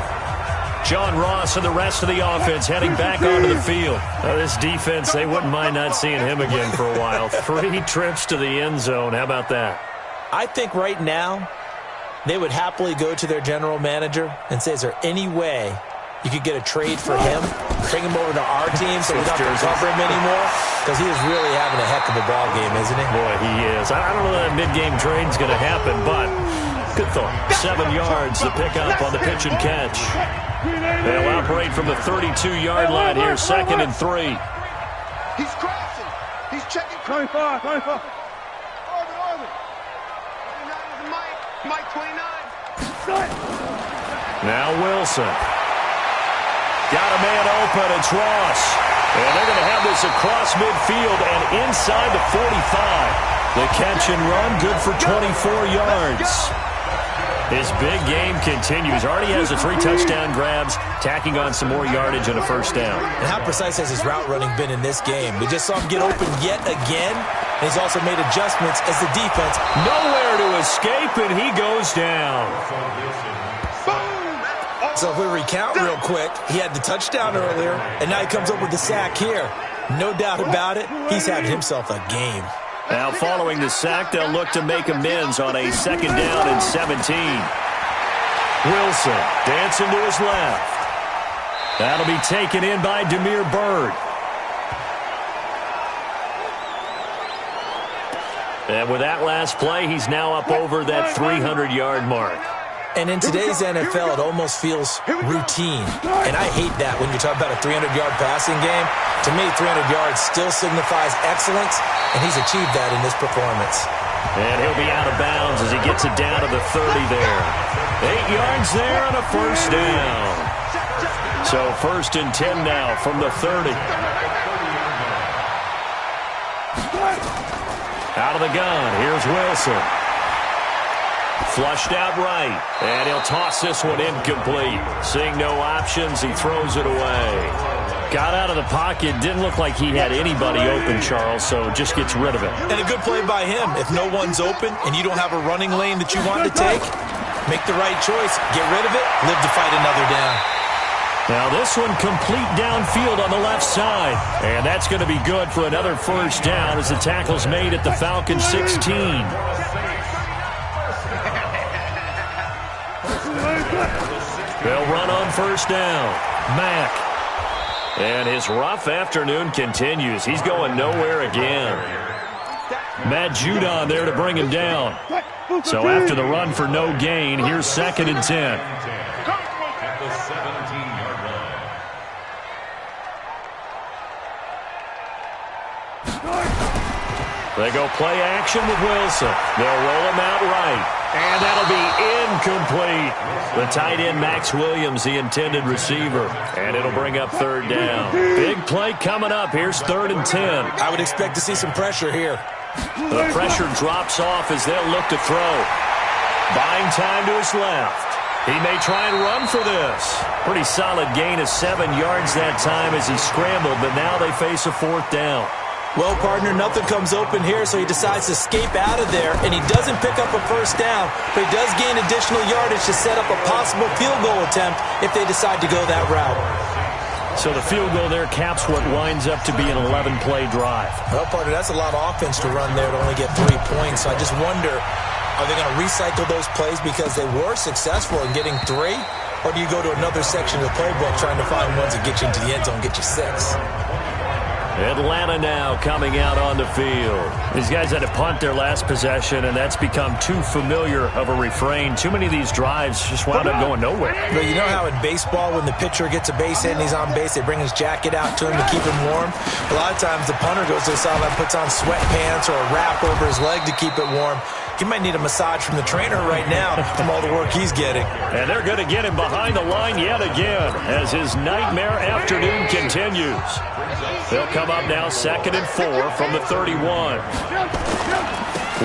John Ross and the rest of the offense heading back onto the field. This defense, they wouldn't mind not seeing him again for a while. 3 trips to the end zone. How about that? I think right now they would happily go to their general manager and say, is there any way you could get a trade for him? Bring him over to our team so we don't have to cover him anymore? Because he is really having a heck of a ball game, isn't he? Boy, he is. I don't know that mid-game trade's going to happen, but good thought. 7 yards, the pickup on the pitch and catch. They'll operate from the 32-yard line here, 2nd and 3. He's crossing. He's checking. 25. Orbit. Mike 29. Now Wilson. Got a man open. It's Ross. And they're going to have this across midfield and inside the 45. The catch and run, good for 24 yards. His big game continues. Already has the 3 touchdown grabs, tacking on some more yardage and a first down. And how precise has his route running been in this game? We just saw him get open yet again. And he's also made adjustments as the defense. Nowhere to escape, and he goes down. So if we recount real quick, he had the touchdown earlier, and now he comes up with the sack here. No doubt about it, he's having himself a game. Now following the sack, they'll look to make amends on a 2nd down and 17. Wilson dancing to his left. That'll be taken in by Demir Bird. And with that last play, he's now up over that 300-yard mark. And in today's NFL, it almost feels routine. And I hate that when you're talking about a 300-yard passing game. To me, 300 yards still signifies excellence, and he's achieved that in this performance. And he'll be out of bounds as he gets it down to the 30 there. 8 yards there and a 1st down. So 1st and 10 now from the 30. Out of the gun, here's Wilson. Flushed out right, and he'll toss this one incomplete. Seeing no options, he throws it away. Got out of the pocket, didn't look like he had anybody open, Charles, so just gets rid of it. And a good play by him. If no one's open and you don't have a running lane that you want to take, make the right choice, get rid of it, live to fight another down. Now this one complete downfield on the left side. And that's going to be good for another 1st down as the tackle's made at the Falcons 16. They'll run on 1st down. Mack. And his rough afternoon continues. He's going nowhere again. Matt Judon there to bring him down. So after the run for no gain, here's 2nd and 10. At the 17-yard line. They go play action with Wilson. They'll roll him out right. And that'll be incomplete. The tight end, Max Williams, the intended receiver. And it'll bring up 3rd down. Big play coming up. Here's 3rd and 10. I would expect to see some pressure here. The pressure drops off as they'll look to throw. Buying time to his left. He may try and run for this. Pretty solid gain of 7 yards that time as he scrambled, but now they face a 4th down. Well, partner, nothing comes open here, so he decides to escape out of there, and he doesn't pick up a 1st down, but he does gain additional yardage to set up a possible field goal attempt if they decide to go that route. So the field goal there caps what winds up to be an 11-play drive. Well, partner, that's a lot of offense to run there to only get 3 points, so I just wonder, are they going to recycle those plays because they were successful in getting 3, or do you go to another section of the playbook trying to find ones that get you into the end zone, get you 6? Atlanta now coming out on the field. These guys had to punt their last possession, and that's become too familiar of a refrain. Too many of these drives just wound up going nowhere. But you know how in baseball, when the pitcher gets a base hit and he's on base, they bring his jacket out to him to keep him warm? A lot of times the punter goes to the sideline, puts on sweatpants or a wrap over his leg to keep it warm. He might need a massage from the trainer right now from all the work he's getting. And they're going to get him behind the line yet again as his nightmare afternoon continues. They'll come up now 2nd and 4 from the 31.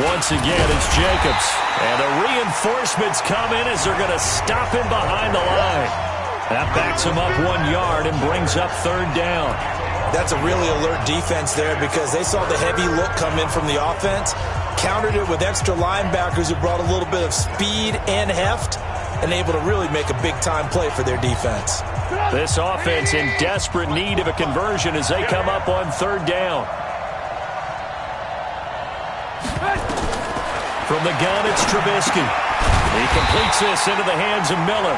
Once again, it's Jacobs. And the reinforcements come in as they're going to stop him behind the line. That backs him up 1 yard and brings up 3rd down. That's a really alert defense there because they saw the heavy look come in from the offense, countered it with extra linebackers who brought a little bit of speed and heft, and able to really make a big-time play for their defense. This offense in desperate need of a conversion as they come up on 3rd down. From the gun, it's Trubisky. He completes this into the hands of Miller.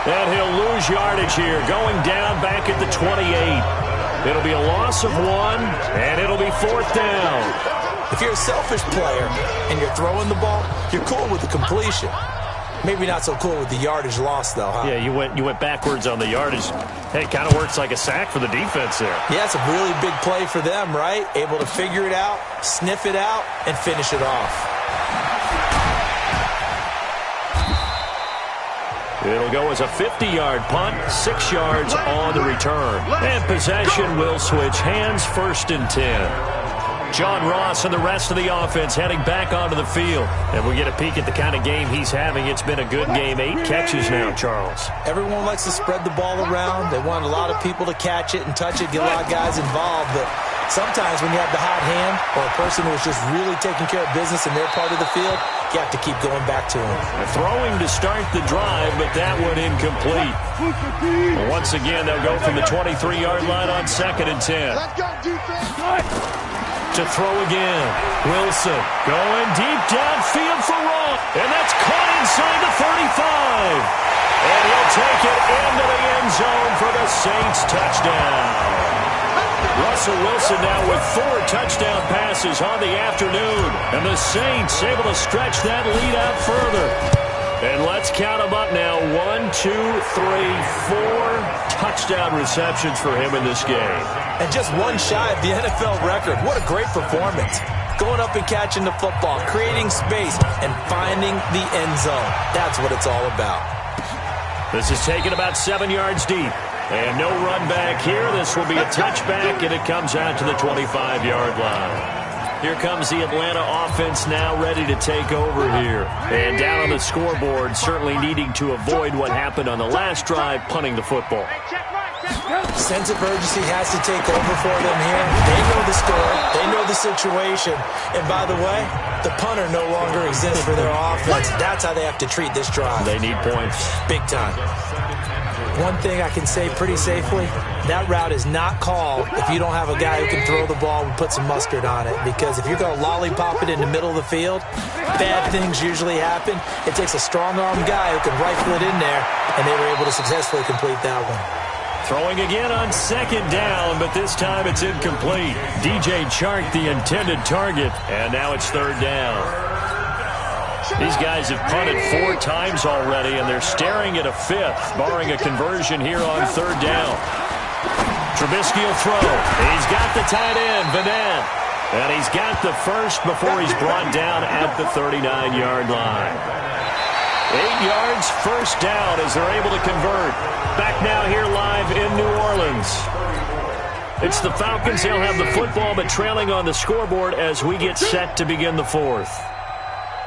And he'll lose yardage here, going down back at the 28. It'll be a loss of 1, and it'll be 4th down. If you're a selfish player and you're throwing the ball, you're cool with the completion. Maybe not so cool with the yardage loss, though, huh? Yeah, you went backwards on the yardage. Hey, it kind of works like a sack for the defense there. Yeah, it's a really big play for them, right? Able to figure it out, sniff it out, and finish it off. It'll go as a 50-yard punt, 6 yards on the return. And possession will switch hands, 1st and 10. John Ross and the rest of the offense heading back onto the field. And we get a peek at the kind of game he's having. It's been a good game. 8 catches now, Charles. Everyone likes to spread the ball around. They want a lot of people to catch it and touch it, get a lot of guys involved. But Sometimes when you have the hot hand or a person who is just really taking care of business in their part of the field, you have to keep going back to him. Throwing to start the drive, but that one incomplete. Once again, they'll go from the 23-yard line on 2nd and 10. Let's go, defense. To throw again. Wilson going deep downfield for Ross. And that's caught inside the 35. And he'll take it into the end zone for the Saints touchdown. Russell Wilson now with 4 touchdown passes on the afternoon. And the Saints able to stretch that lead out further. And let's count them up now. 1, 2, 3, 4 touchdown receptions for him in this game. And just one shy of the NFL record. What a great performance. Going up and catching the football, creating space, and finding the end zone. That's what it's all about. This is taken about 7 yards deep. And no run back here. This will be a touchback, and it comes out to the 25-yard line. Here comes the Atlanta offense now ready to take over here. And down on the scoreboard, certainly needing to avoid what happened on the last drive, punting the football. Sense of urgency has to take over for them here. They know the score. They know the situation. And by the way, the punter no longer exists for their offense. That's how they have to treat this drive. They need points. Big time. One thing I can say pretty safely, that route is not called if you don't have a guy who can throw the ball and put some mustard on it. Because if you're going to lollipop it in the middle of the field, bad things usually happen. It takes a strong-armed guy who can rifle it in there, and they were able to successfully complete that one. Throwing again on 2nd down, but this time it's incomplete. DJ Chark, the intended target, and now it's 3rd down. These guys have punted 4 times already, and they're staring at a 5th, barring a conversion here on 3rd down. Trubisky will throw. He's got the tight end, Vanette. And he's got the first before he's brought down at the 39-yard line. 8 yards, 1st down as they're able to convert. Back now here live in New Orleans. It's the Falcons. They'll have the football, but trailing on the scoreboard as we get set to begin the 4th.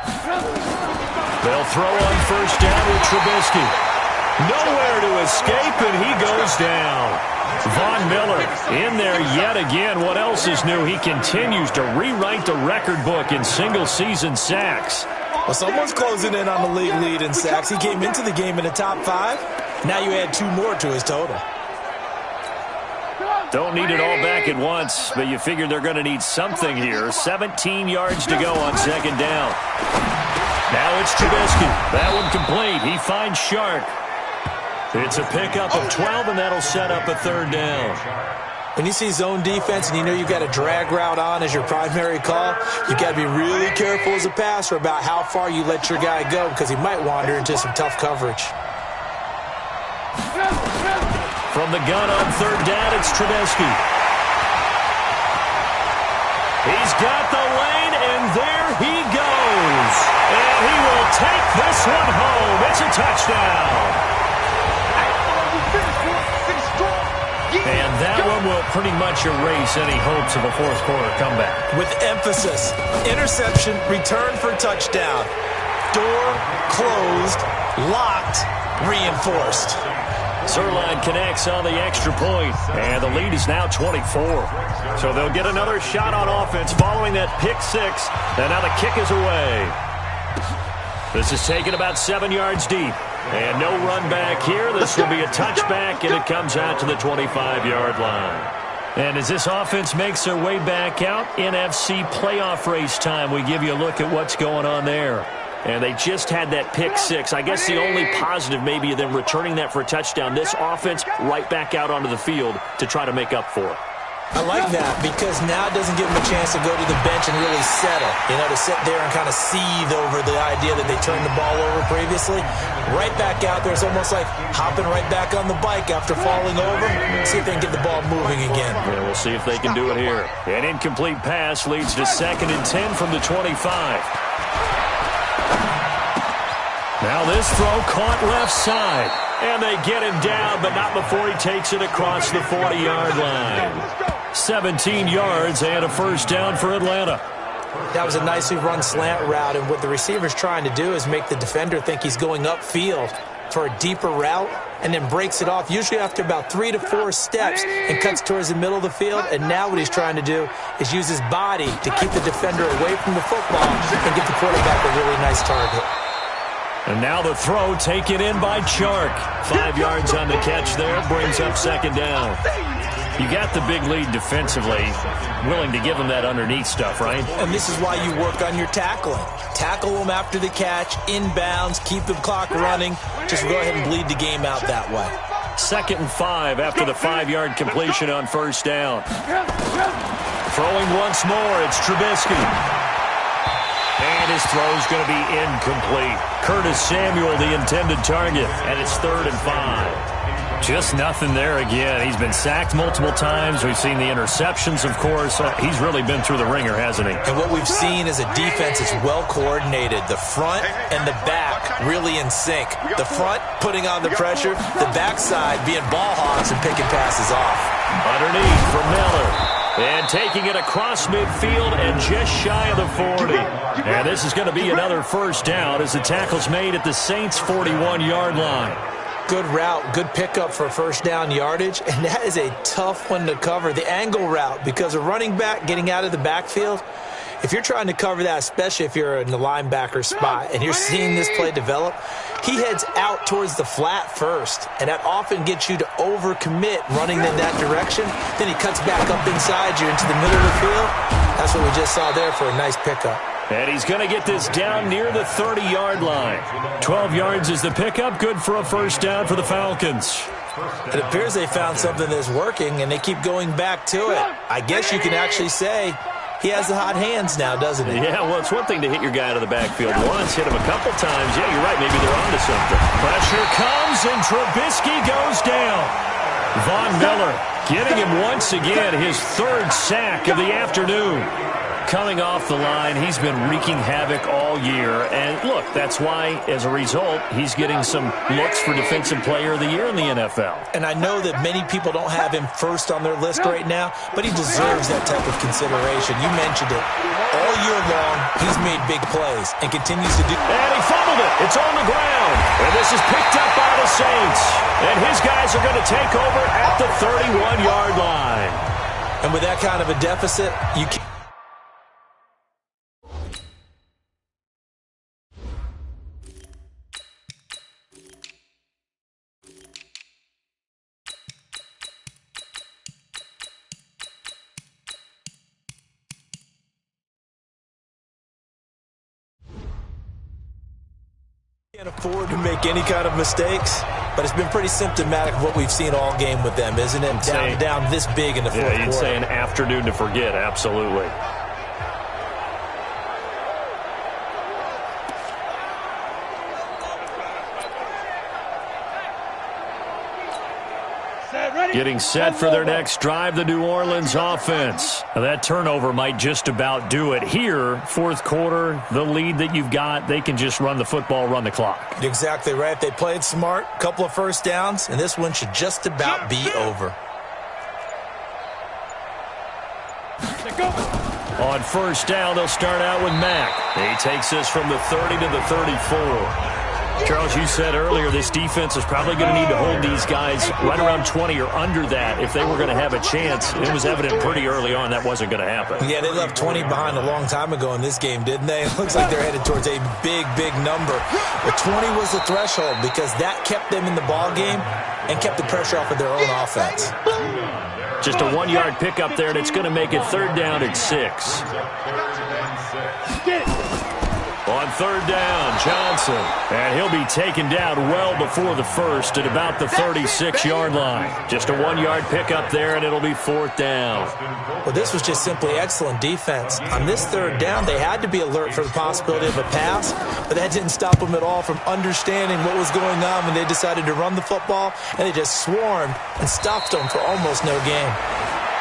They'll throw on 1st down with Trubisky. Nowhere to escape, and he goes down. Von Miller in there yet again. What else is new? He continues to rewrite the record book in single-season sacks. Well, someone's closing in on the league lead in sacks. He came into the game in the top 5. Now you add 2 more to his total. Don't need it all back at once, but you figure they're going to need something here. 17 yards to go on 2nd down. Now it's Trubisky. That one complete. He finds Shark. It's a pickup of 12, and that'll set up a 3rd down. When you see zone defense and you know you've got a drag route on as your primary call, you've got to be really careful as a passer about how far you let your guy go because he might wander into some tough coverage. From the gun on 3rd down, it's Trubisky. He's got the lane, and there he goes. And he will take this one home. It's a touchdown. And that one will pretty much erase any hopes of a 4th quarter comeback. With emphasis, interception, return for touchdown. Door closed, locked, reinforced. Zerline connects on the extra point, and the lead is now 24. So they'll get another shot on offense following that pick 6, and now the kick is away. This is taken about 7 yards deep, and no run back here. This will be a touchback, and it comes out to the 25-yard line. And as this offense makes their way back out, NFC playoff race time, we give you a look at what's going on there. And they just had that pick 6. I guess the only positive maybe of them returning that for a touchdown. This offense right back out onto the field to try to make up for it. I like that because now it doesn't give them a chance to go to the bench and really settle. You know, to sit there and kind of seethe over the idea that they turned the ball over previously. Right back out there. It's almost like hopping right back on the bike after falling over. See if they can get the ball moving again. Yeah, we'll see if they can do it here. An incomplete pass leads to 2nd and 10 from the 25. Now this throw caught left side. And they get him down, but not before he takes it across the 40-yard line. 17 yards and a 1st down for Atlanta. That was a nicely run slant route, and what the receiver's trying to do is make the defender think he's going upfield. for a deeper route and then breaks it off, usually after about 3 to 4 steps, and cuts towards the middle of the field. And now what he's trying to do is use his body to keep the defender away from the football and get the quarterback a really nice target. And now the throw taken in by Chark. 5 yards on the catch there, brings up second down. You got the big lead defensively, willing to give him that underneath stuff, right? And this is why you work on your tackling. Tackle them after the catch, inbounds, keep the clock running. Just go ahead and bleed the game out that way. 2nd and 5 after the 5-yard completion on first down. Throwing once more, it's Trubisky. And his throw's going to be incomplete. Curtis Samuel, the intended target, and it's 3rd and 5. Just nothing there again. He's been sacked multiple times. We've seen the interceptions, of course. He's really been through the ringer, hasn't he? And what we've seen is a defense is well coordinated. The front and the back really in sync. The front putting on the pressure, the backside being ball hogs and picking passes off. Underneath for Miller. And taking it across midfield and just shy of the 40. And this is going to be another first down as the tackle's made at the Saints' 41-yard line. Good route, good pickup for first down yardage, and that is a tough one to cover, the angle route, because a running back getting out of the backfield, if you're trying to cover that, especially if you're in the linebacker spot and you're seeing this play develop, he heads out towards the flat first, and that often gets you to overcommit running in that direction. Then he cuts back up inside you into the middle of the field. That's what we just saw there for a nice pickup. And he's going to get this down near the 30-yard line. 12 yards is the pickup. Good for a first down for the Falcons. It appears they found something that's working, and they keep going back to it. I guess you can actually say he has the hot hands now, doesn't he? Yeah, well, it's one thing to hit your guy out of the backfield once, hit him a couple times. Yeah, you're right. Maybe they're onto something. Pressure comes, and Trubisky goes down. Von Miller getting him once again, his 3rd sack of the afternoon. Coming off the line, he's been wreaking havoc all year. And look, that's why, as a result, he's getting some looks for Defensive Player of the Year in the NFL. And I know that many people don't have him first on their list right now, but he deserves that type of consideration. You mentioned it. All year long, he's made big plays and continues to do. And he fumbled it. It's on the ground. And this is picked up by the Saints. And his guys are going to take over at the 31-yard line. And with that kind of a deficit, you can't. Can't afford to make any kind of mistakes, but it's been pretty symptomatic of what we've seen all game with them, isn't it? Down this big in the fourth quarter. Yeah, you'd say an afternoon to forget, absolutely. Getting set for their next drive, the New Orleans offense. Now that turnover might just about do it. Here, fourth quarter, the lead that you've got, they can just run the football, run the clock. Exactly right. They played smart, couple of first downs, and this one should just about be over. On first down, they'll start out with Mack. He takes this from the 30 to the 34. Charles, you said earlier this defense is probably going to need to hold these guys right around 20 or under that if they were going to have a chance. It was evident pretty early on that wasn't going to happen. Yeah, they left 20 behind a long time ago in this game, didn't they? It looks like they're headed towards a big, big number. But 20 was the threshold because that kept them in the ball game and kept the pressure off of their own offense. Just a 1-yard pickup there, and it's going to make it third down at 6. On third down, Johnson. And he'll be taken down well before the first at about the 36-yard line. Just a 1-yard pickup there, and it'll be fourth down. Well, this was just simply excellent defense. On this third down, they had to be alert for the possibility of a pass, but that didn't stop them at all from understanding what was going on when they decided to run the football, and they just swarmed and stopped them for almost no gain.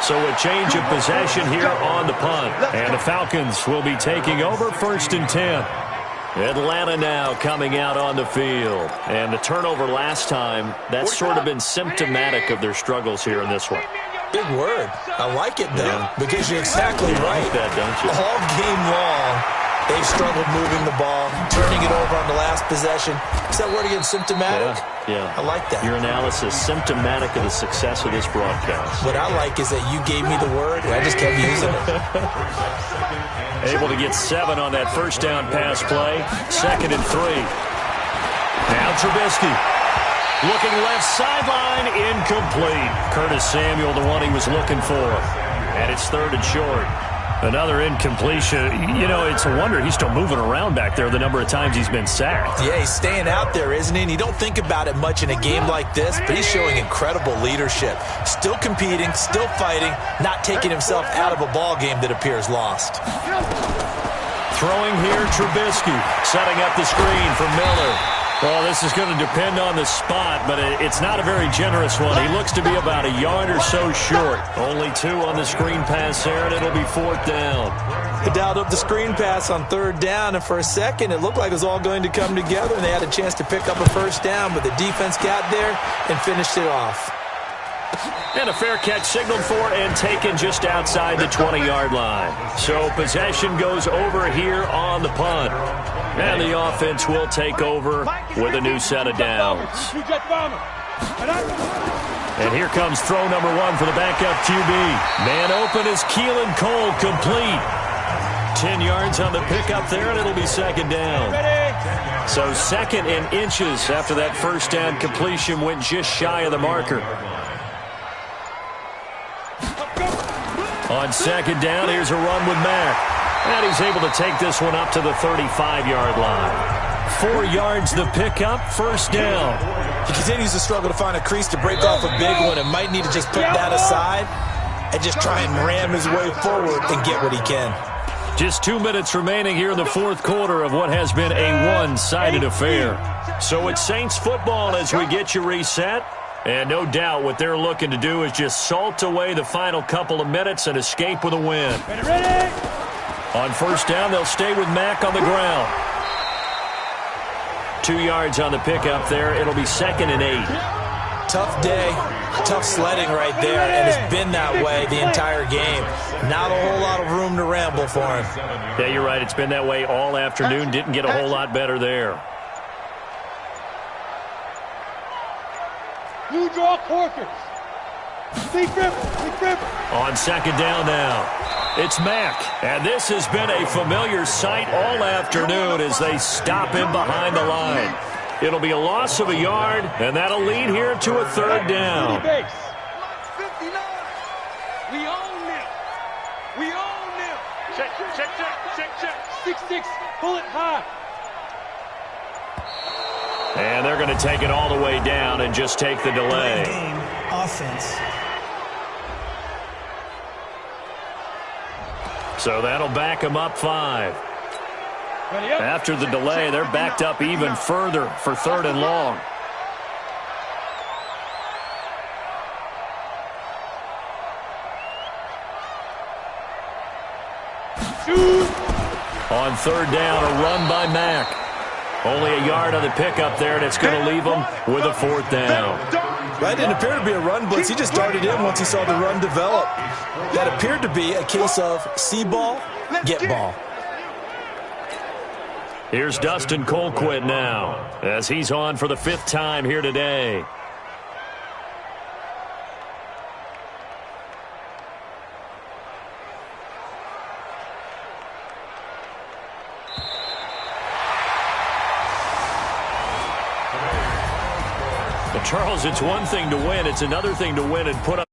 So a change of possession here on the punt. And the Falcons will be taking over first and 10. Atlanta now coming out on the field. And the turnover last time, that's sort of been symptomatic of their struggles here in this one. Big word. I like it, though, because you're exactly right. You like that, don't you? All game long, They've struggled moving the ball, turning it over on the last possession. Is that word again, symptomatic? Yeah. I like that. Your analysis, symptomatic of the success of this broadcast. What I like is that you gave me the word, and I just kept using it. Able to get 7 on that first down pass play. 2nd and 3. Now Trubisky. Looking left sideline, incomplete. Curtis Samuel, the one he was looking for. And it's 3rd and short. Another incompletion. You know, it's a wonder he's still moving around back there the number of times he's been sacked. Yeah, he's staying out there, isn't he? And you don't think about it much in a game like this, but he's showing incredible leadership. Still competing, still fighting, not taking himself out of a ball game that appears lost. Throwing here, Trubisky. Setting up the screen for Miller. Well, this is going to depend on the spot, but it's not a very generous one. He looks to be about a yard or so short. Only 2 on the screen pass there, and it'll be 4th down. They dialed up the screen pass on 3rd down, and for a second it looked like it was all going to come together, and they had a chance to pick up a 1st down, but the defense got there and finished it off. And a fair catch signaled for and taken just outside the 20-yard line. So possession goes over here on the punt. And the offense will take over with a new set of downs. And here comes throw number 1 for the backup QB. Man open is Keelan Cole, complete. 10 yards on the pickup there, and it'll be 2nd down. So 2nd and inches after that first down completion went just shy of the marker. On 2nd down, here's a run with Mack. And he's able to take this one up to the 35-yard line. 4 yards the pickup, 1st down. He continues to struggle to find a crease to break off a big one and might need to just put that aside and just try and ram his way forward and get what he can. Just 2 minutes remaining here in the 4th quarter of what has been a one-sided affair. So it's Saints football as we get you reset. And no doubt what they're looking to do is just salt away the final couple of minutes and escape with a win. On 1st down, they'll stay with Mack on the ground. 2 yards on the pickup there. It'll be 2nd and 8. Tough day, tough sledding right there, and it's been that way the entire game. Not a whole lot of room to ramble for him. Yeah, you're right. It's been that way all afternoon. Didn't get a whole lot better there. You draw corkers. On 2nd down now, it's Mack. And this has been a familiar sight all afternoon as they stop him behind the line. It'll be a loss of a yard, and that'll lead here to a 3rd down. 59. We own them. We own them. Check. 6-6. Pull it high. And they're going to take it all the way down and just take the delay. Game offense. So that'll back them up 5. After the delay, they're backed up even further for 3rd and long. On 3rd down, a run by Mack. Only a yard on the pickup there, and it's going to leave them with a 4th down. That didn't appear to be a run blitz. He just darted in once he saw the run develop. That appeared to be a case of see ball, get ball. Here's Dustin Colquitt now as he's on for the 5th time here today. Charles, it's one thing to win. It's another thing to win and put up